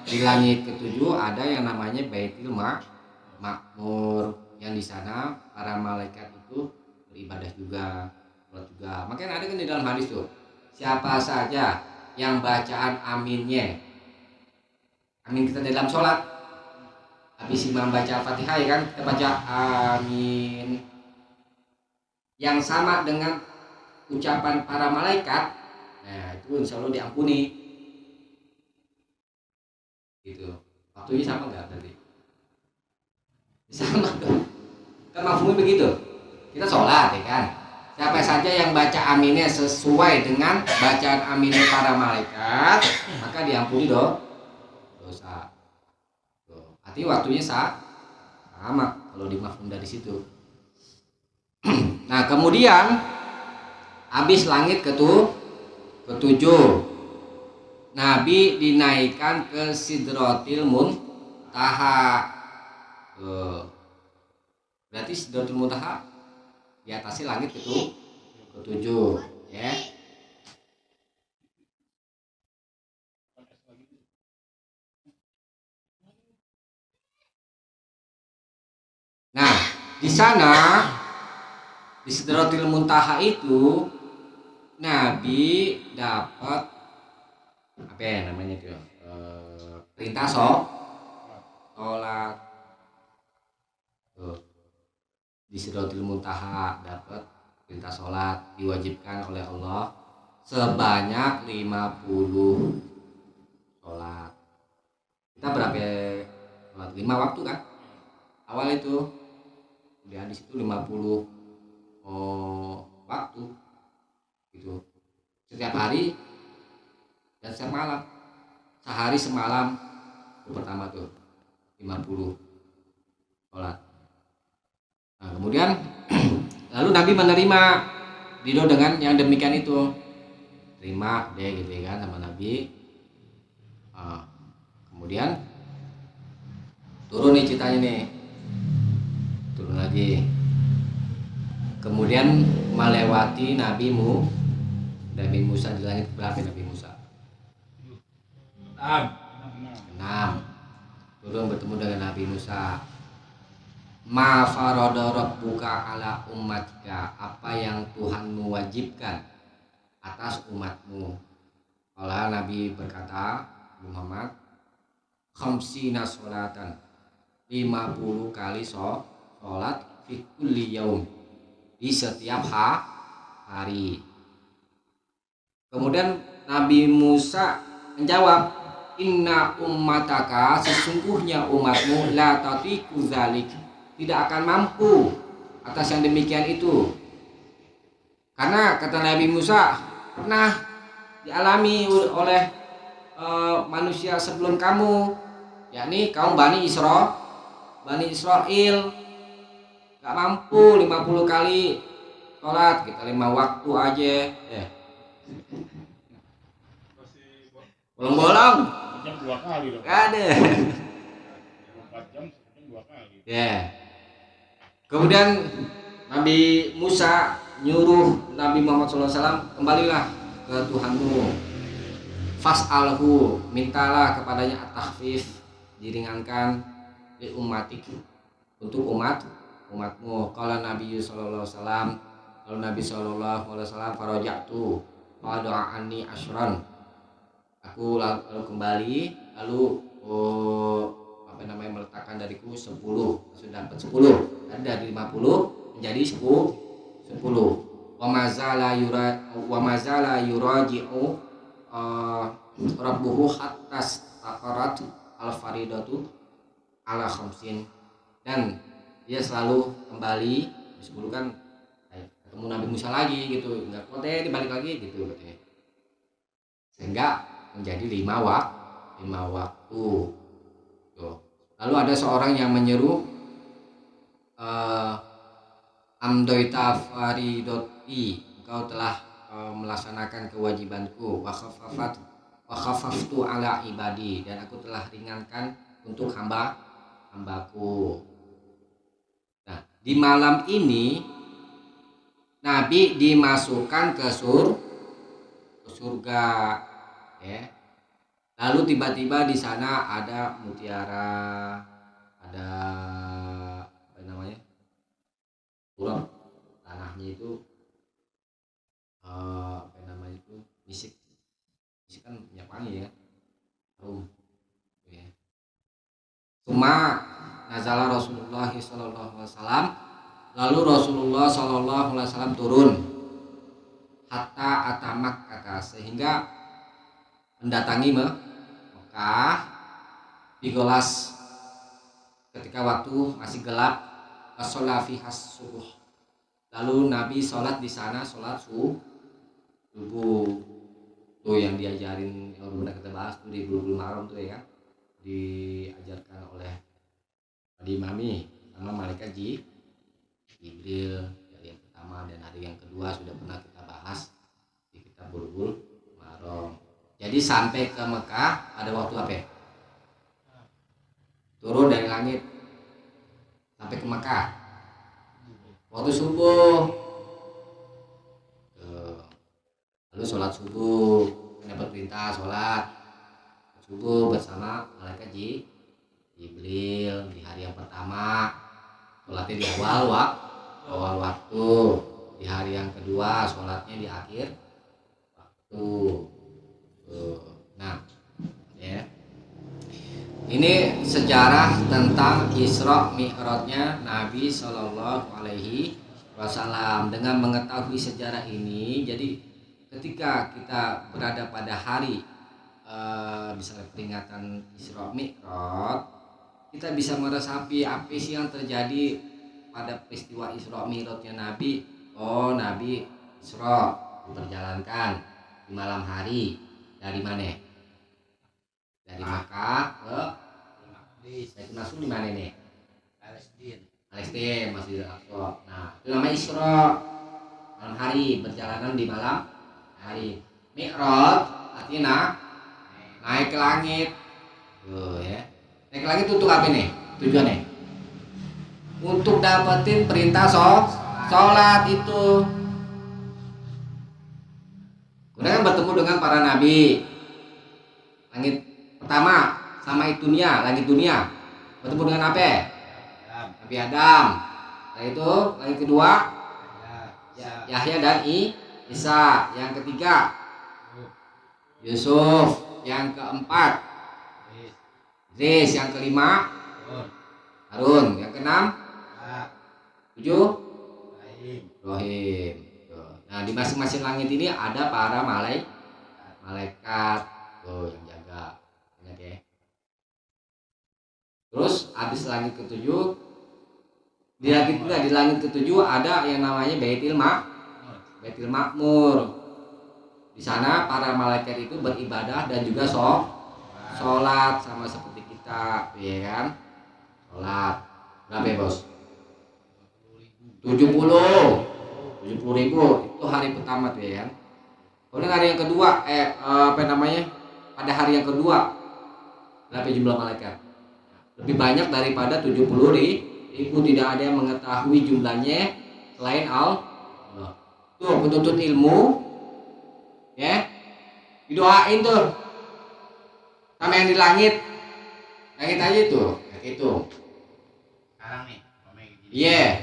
di langit ke-7 ada yang namanya Baitul Ma'mur, yang di sana para malaikat itu beribadah juga, sholat juga. Makanya ada kan di dalam hadis tuh, siapa saja yang bacaan aminnya, amin kita dalam sholat, habis imam baca Al-Fatihah, ya kan, kita baca amin yang sama dengan ucapan para malaikat, nah itu insya Allah diampuni. Gitu. Waktunya sama nggak tadi? Sama dong. Kan mafhumnya begitu. Kita sholat, ya kan. Siapa saja yang baca aminnya sesuai dengan bacaan aminnya para malaikat, maka diampuni dosa. Artinya waktunya sama kalau dimafhum dari situ. Nah, kemudian habis langit ke-7, Nabi dinaikkan ke Sidratil Muntaha. Berarti Sidratil Muntaha di atasnya langit ke-7, ya. Nah, di sana di Sidratil Muntaha itu Nabi dapat apa ya namanya itu, perintah sholat. Di Sidratil Muntaha dapat perintah sholat, diwajibkan oleh Allah sebanyak 50 sholat. Kita berapa sholat? 5 waktu kan awal itu, di hadis itu 50 waktu gitu, setiap hari dan setiap malam. Sehari semalam itu pertama tuh 50. sholat. Nah, kemudian lalu Nabi menerima ridho dengan yang demikian itu, terima deh gitu kan sama Nabi. Kemudian turun nih ceritanya nih, turun lagi, kemudian melewati Nabi Musa di langit berapa Nabi Musa? 6. Turun bertemu dengan Nabi Musa. Ma farada rabbuka ala ummatika, apa yang Tuhanmu wajibkan atas umatmu. Kalau Nabi berkata, Muhammad, khamsina sholatan, 50 kali sholat fi kulli yaum, di setiap hari. Kemudian Nabi Musa menjawab, inna ummataka, sesungguhnya umatmu, la tatiku zalik, tidak akan mampu atas yang demikian itu. Karena kata Nabi Musa, pernah dialami oleh manusia sebelum kamu, yakni kaum Bani Israel, gak mampu 50 kali sholat, kita 5 waktu aja. Bolong-bolong. Jam 2 kali dong. Gak ada. 4 jam 2 kali. Ya. Kemudian Nabi Musa nyuruh Nabi Muhammad SAW, kembalilah ke Tuhanmu. Fas'alhu, mintalah kepadanya at-takhfif, diringankan li ummatik, untuk umatmu. Qala Nabi sallallahu alaihi wasallam, lalu Nabi sallallahu alaihi wasallam, faraja'tu fa do'ani asyran, aku lalu kembali, lalu meletakkan dariku 10, sudah dapat 10, tadi dari 50 menjadi 10. Wa mazala yuraji'u rabbuhu hatta taqarat al-faridatu ala khamsin, dan dia selalu kembali 10 kan, ketemu Nabi Musa lagi gitu, enggak kuat dibalik lagi gitu katanya, sehingga menjadi 5 waktu. Tuh. Lalu ada seorang yang menyeru, amdoita faridoti, engkau telah melaksanakan kewajibanku, wa khafaftu ala ibadi, dan aku telah ringankan untuk hambaku. Nah, di malam ini Nabi dimasukkan ke surga, ya. Lalu tiba-tiba di sana ada mutiara, ada turap, tanahnya itu misik kan minyak wangi ya, harum ya. Suma nazala Rasulullah sallallahu alaihi wasallam, lalu Rasulullah sallallahu alaihi wasallam turun, hatta atamak kata, sehingga mendatangi Mekah bigolas, ketika waktu masih gelap, as-solafi has-subuh, lalu Nabi sholat di sana, sholat subuh. Tuh yang diajarin, yang udah kita bahas tuh di Bulughul Maram tuh ya, diajarkan oleh Adi Mami sama malaikat Jibril dari yang pertama dan hari yang kedua, sudah pernah kita bahas di kitab Bulughul Maram. Jadi sampai ke Mekah ada waktu apa ya? Turun dari langit sampai ke Mekah waktu subuh. Lalu sholat subuh, dapat perintah sholat subuh bersama malaikat Jibril di hari yang pertama, sholatnya di awal waktu. Di hari yang kedua sholatnya di akhir waktu. Nah, ya. Ini sejarah tentang Isra Mi'rajnya Nabi Shallallahu Alaihi Wasallam. Dengan mengetahui sejarah ini, jadi ketika kita berada pada hari misalnya peringatan Isra Mi'raj, kita bisa meresapi apa sih yang terjadi pada peristiwa Isra Mi'rajnya Nabi. Oh, Nabi Isra diperjalankan di malam hari dari mana? Dari Makkah ke Baitul Maqdis di mana nih? Palestina, Masjidil Aqsa. Nah, itu namanya Isra, malam hari, perjalanan di malam hari. Mi'raj artinya naik ke langit. Tuh ya. Naik ke langit untuk apa nih? Tujuannya? Untuk dapetin perintah sholat itu. Kemudian bertemu dengan para nabi. Langit pertama sama dunia, langit dunia. Bertemu dengan apa? Nabi Adam. Setelah itu langit kedua Yahya dan Isa. Yang ketiga Yusuf. Yang keempat Idris. Yang kelima Harun. Yang keenam tujuh Ibrahim. Nah, di masing-masing langit ini ada para malaikat tuh yang jaga. Ingat ya. Terus habis langit ketujuh, di langit ketujuh ada yang namanya Baitul Ma'mur. Di sana para malaikat itu beribadah dan juga sholat sama seperti kita, ya kan? Sholat berapa ya, Bos? 70.000 itu hari pertama tuh ya kan. Kemudian hari yang kedua pada hari yang kedua berapa jumlah malaikat? Lebih banyak daripada 70.000. Tidak ada yang mengetahui jumlahnya selain Allah. Tuh penuntut ilmu ya, didoain tuh sama yang di langit aja tuh itu. Sekarang nih Iya.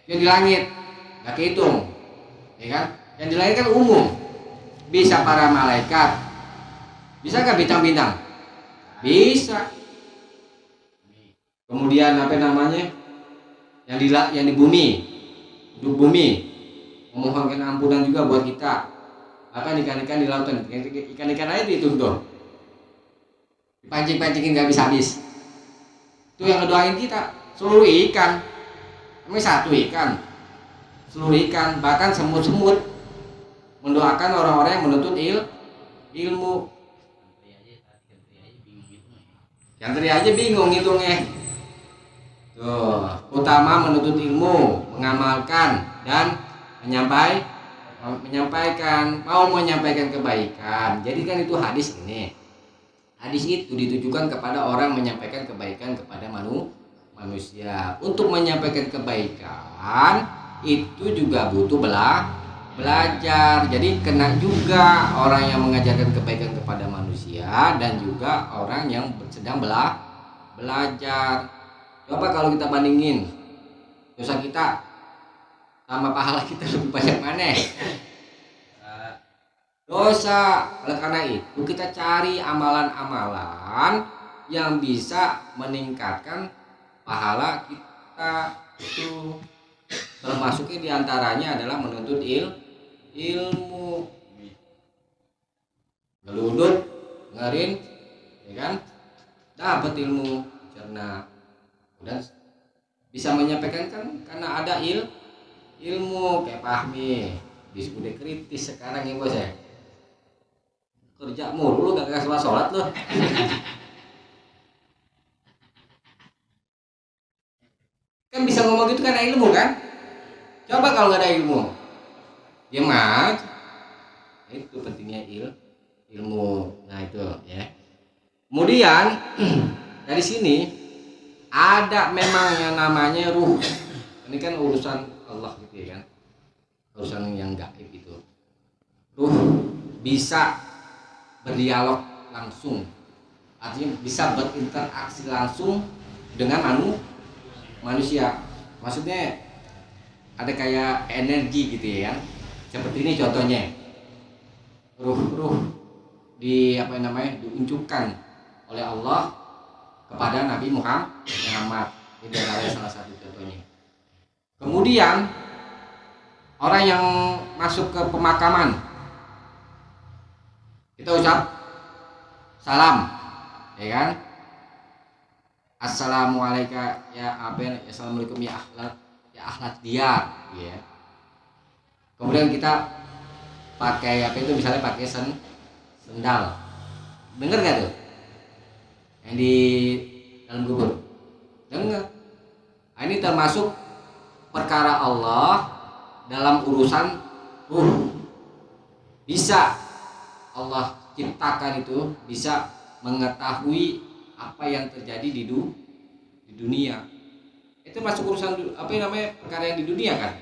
Yang di langit nggak kehitung, ya kan? Yang di langit kan umum, bisa para malaikat, bisa nggak bintang-bintang? Bisa. Kemudian yang di bumi, hidup bumi, memohonkan ampunan juga buat kita. Ikan-ikan di lautan, ikan-ikan aja itu tuh, dipancing-pancingin nggak habis-habis. Itu yang ngedoain kita, seluruh ikan. Ini satu ikan, seluruh ikan, bahkan semut-semut mendoakan orang-orang yang menuntut ilmu. Yang teri aja bingung ngitungnya. Tuh, utama menuntut ilmu, mengamalkan dan menyampaikan kebaikan. Jadi kan itu hadis ini. Hadis itu ditujukan kepada orang menyampaikan kebaikan kepada manusia. Untuk menyampaikan kebaikan itu juga butuh belajar. Jadi kena juga orang yang mengajarkan kebaikan kepada manusia dan juga orang yang sedang belajar. Coba kalau kita bandingin dosa kita sama pahala kita lebih banyak mana? Dosa. Oleh karena itu kita cari amalan-amalan yang bisa meningkatkan pahala kita itu. Termasuknya diantaranya adalah menuntut ilmu, ngeludut, ngerin, ya kan? Dapat ilmu, cerna, dan bisa menyampaikan kan karena ada ilmu kayak Fahmi, diskusi kritis sekarang ya bos ya. Kerja mulu lu gak kasih sholat lu. Kan bisa ngomong gitu karena ilmu kan? Coba kalau nggak ada ilmu, diam aja. Itu pentingnya ilmu. Nah itu ya. Kemudian dari sini ada memang yang namanya ruh. Ini kan urusan Allah gitu ya kan, urusan yang gaib itu. Ruh bisa berdialog langsung, artinya bisa berinteraksi langsung dengan manusia. Maksudnya ada kayak energi gitu ya. Seperti ini contohnya. Ruh diunjukkan oleh Allah kepada Nabi Muhammad. Ini adalah salah satu contohnya. Kemudian orang yang masuk ke pemakaman, kita ucap salam, ya kan? Assalamualaikum assalamualaikum ya akhlak dia, ya. Kemudian kita pakai misalnya pakai sendal. Dengar nggak tuh? Yang di dalam kubur. Dengar. termasuk perkara Allah dalam urusan ruh. Bisa Allah ciptakan itu, bisa mengetahui apa yang terjadi di dunia. Itu masuk urusan apa namanya perkara yang di dunia kan.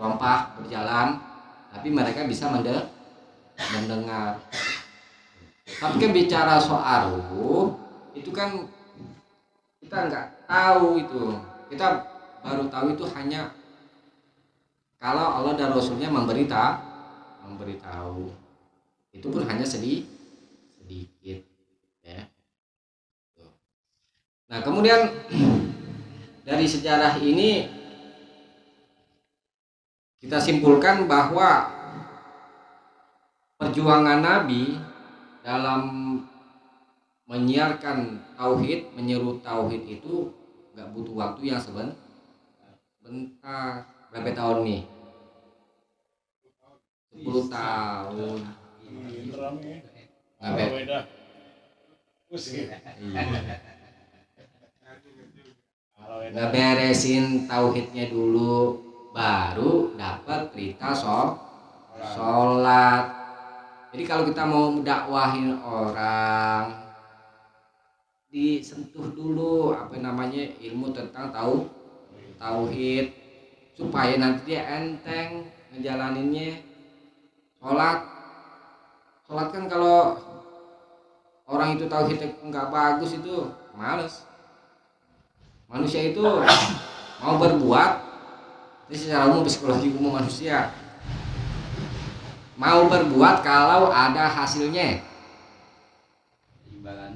Rompah berjalan, tapi mereka bisa mendengar. Tapi kan bicara soal ruh itu kan kita nggak tahu itu. Kita baru tahu itu hanya kalau Allah dan Rasulnya memberitahu. Itu pun hanya sedikit ya. Nah kemudian dari sejarah ini kita simpulkan bahwa perjuangan Nabi dalam menyiarkan tauhid, menyeru tauhid itu nggak butuh waktu yang sebentar. Berapa tahun nih? 10 tahun. Ngeberesin tauhidnya dulu, baru dapat perintah sholat. Jadi kalau kita mau dakwahin orang, disentuh dulu apa namanya ilmu tentang tauhid supaya nanti dia enteng ngejalaninnya. Sholat kan kalau orang itu tauhidnya nggak bagus itu males. Manusia itu mau berbuat, ini secara umum psikologi umum manusia mau berbuat kalau ada hasilnya,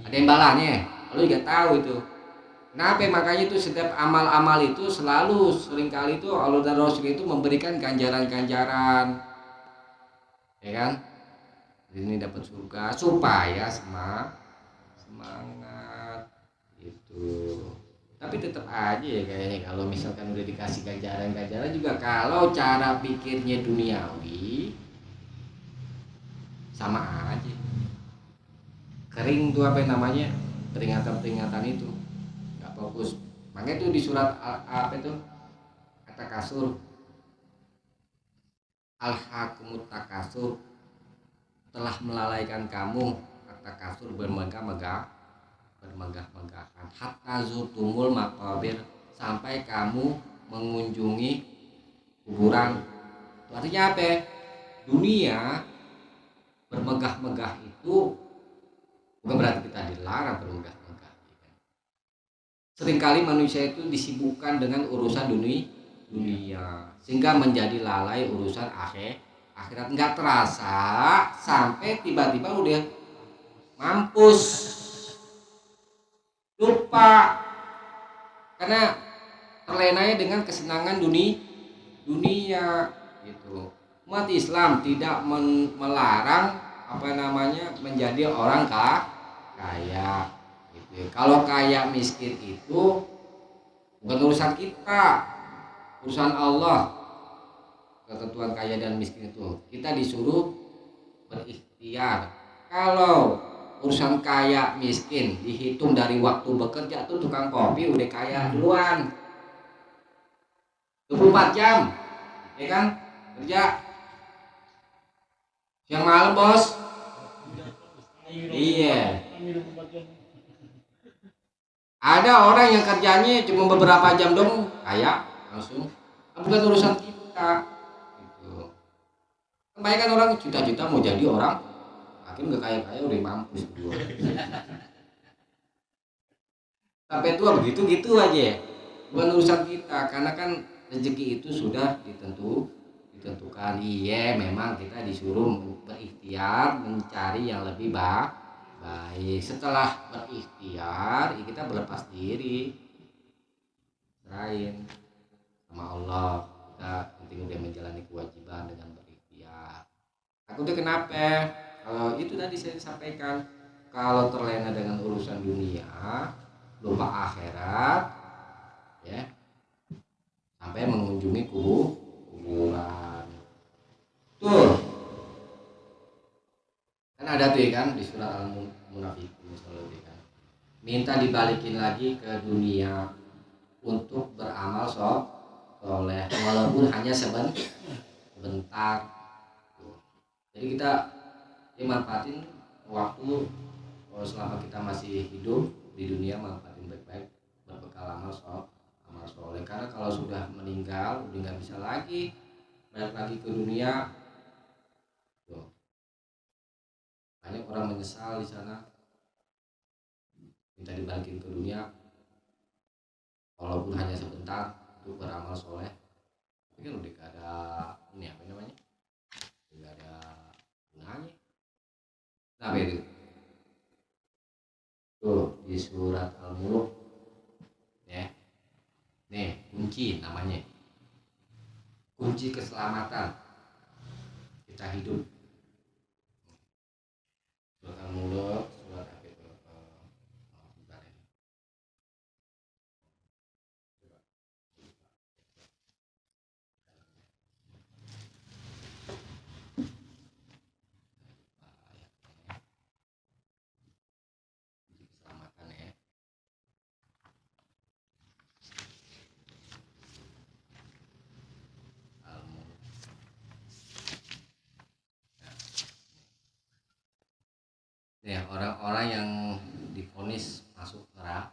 ada imbalannya. Lo juga tahu itu. Kenapa? Makanya itu setiap amal-amal itu selalu seringkali itu Allah dan Rasul itu memberikan ganjaran-ganjaran, ya kan? Ini dapat surga supaya semangat itu. Tapi tetap aja ya kayaknya kalau misalkan udah dikasih ganjaran-ganjaran juga kalau cara pikirnya duniawi sama aja. Kering tuh apa namanya? Peringatan itu nggak fokus. Makanya tuh di surat apa itu? At-Takasur. Al-Hakumut Takasur, telah melalaikan kamu At-Takasur bermegah-megahan hatta zurtumul maqabir, sampai kamu mengunjungi kuburan. Artinya apa? Dunia bermegah-megah itu bukan berarti kita dilarang bermegah-megah. Seringkali manusia itu disibukkan dengan urusan dunia sehingga menjadi lalai urusan akhirat. Nggak terasa sampai tiba-tiba udah mampus, lupa karena terlenanya dengan kesenangan dunia gitu. Umat Islam tidak melarang apa namanya menjadi orang kaya gitu. Kalau kaya miskin itu bukan urusan kita, urusan Allah. Ketentuan kaya dan miskin itu kita disuruh berikhtiar. Kalau urusan kaya miskin dihitung dari waktu bekerja tuh tukang kopi udah kaya duluan, 24 jam ya kan kerja, siang malam bos. Iya, ada orang yang kerjanya cuma beberapa jam dong kaya langsung. Bukan urusan kita gitu. Kebanyakan orang cita-cita mau jadi orang nggak kaya udah mampus dulu. Sampai tua begitu aja, bukan urusan kita karena kan rezeki itu sudah ditentukan. Iya, memang kita disuruh berikhtiar mencari yang lebih baik. Setelah berikhtiar, kita berlepas diri, serahin sama Allah. Kita penting udah menjalani kewajiban dengan berikhtiar. Takutnya kenapa? Kalau itu tadi saya sampaikan, kalau terlena dengan urusan dunia, lupa akhirat, ya, sampai mengunjungi kuburan. Tuh, kan ada tuh ya kan di surat Al-Munafiqun kan, minta dibalikin lagi ke dunia, untuk beramal soleh walaupun hanya sebentar. Jadi kita manfaatin waktu selama kita masih hidup di dunia, manfaatin baik-baik, berbekal amal soleh. Karena kalau sudah meninggal udah nggak bisa lagi balik lagi ke dunia. Tuh. Banyak orang menyesal di sana, minta dibalikin ke dunia walaupun hanya sebentar untuk beramal soleh. Tapi kan udah gak ada ini apa namanya, nggak ada gunanya. Nah itu tuh di surat Al-Mulk ya, nih kunci namanya, kunci keselamatan kita hidup. Surat Al-Mulk, surat apa itu? Bentar ini. Keselamatan ya. Al-Mulk. Ya, orang-orang yang divonis masuk neraka.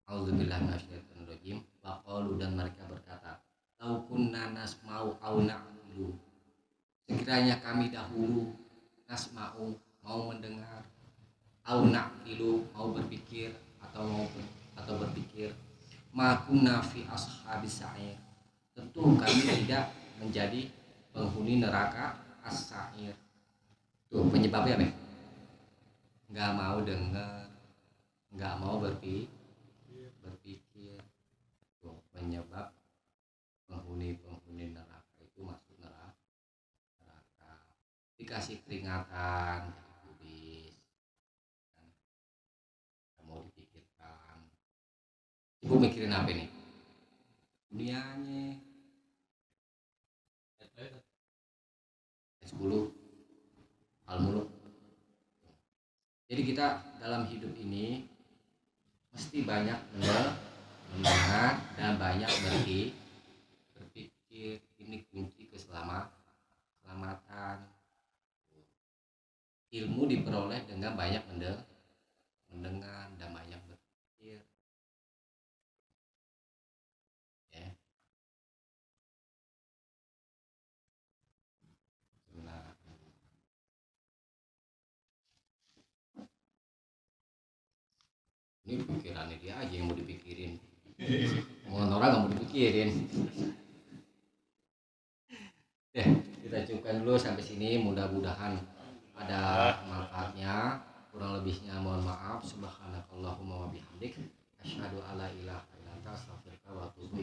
Auzubillahi minasyaitonir rajim. Waqalu, dan mereka berkata, lau kunna nasma'u au na'qilu. Sekiranya kami dahulu nasma'u, mau mendengar, au na'qilu, mau berpikir atau berpikir, ma kunna fi ashabis sa'ir. Tentu kami tidak menjadi penghuni neraka as-sa'ir. Tuh penyebabnya apa? Nggak mau dengar, nggak mau berpikir. Tuh penyebab penghuni neraka itu masuk neraka. Dikasih peringatan, ditulis, nggak mau dipikirkan. Ibu mikirin apa nih? Dunianya. 10 Al-Mulk. Jadi kita dalam hidup ini mesti banyak mendengar dan banyak berpikir. Ini kunci keselamatan. Ilmu diperoleh dengan banyak mendengar dan banyak berpikir. Ya. Nah, ini pikirannya dia aja yang mau dipikirin. Omongan orang nggak mau dipikirin. Kita cukupkan dulu sampai sini. Mudah-mudahan ada manfaatnya. Kurang lebihnya mohon maaf. Subhanakallahumma wa bihamdik, asyhadu alla ilaha illa anta, astaghfiruka wa atubu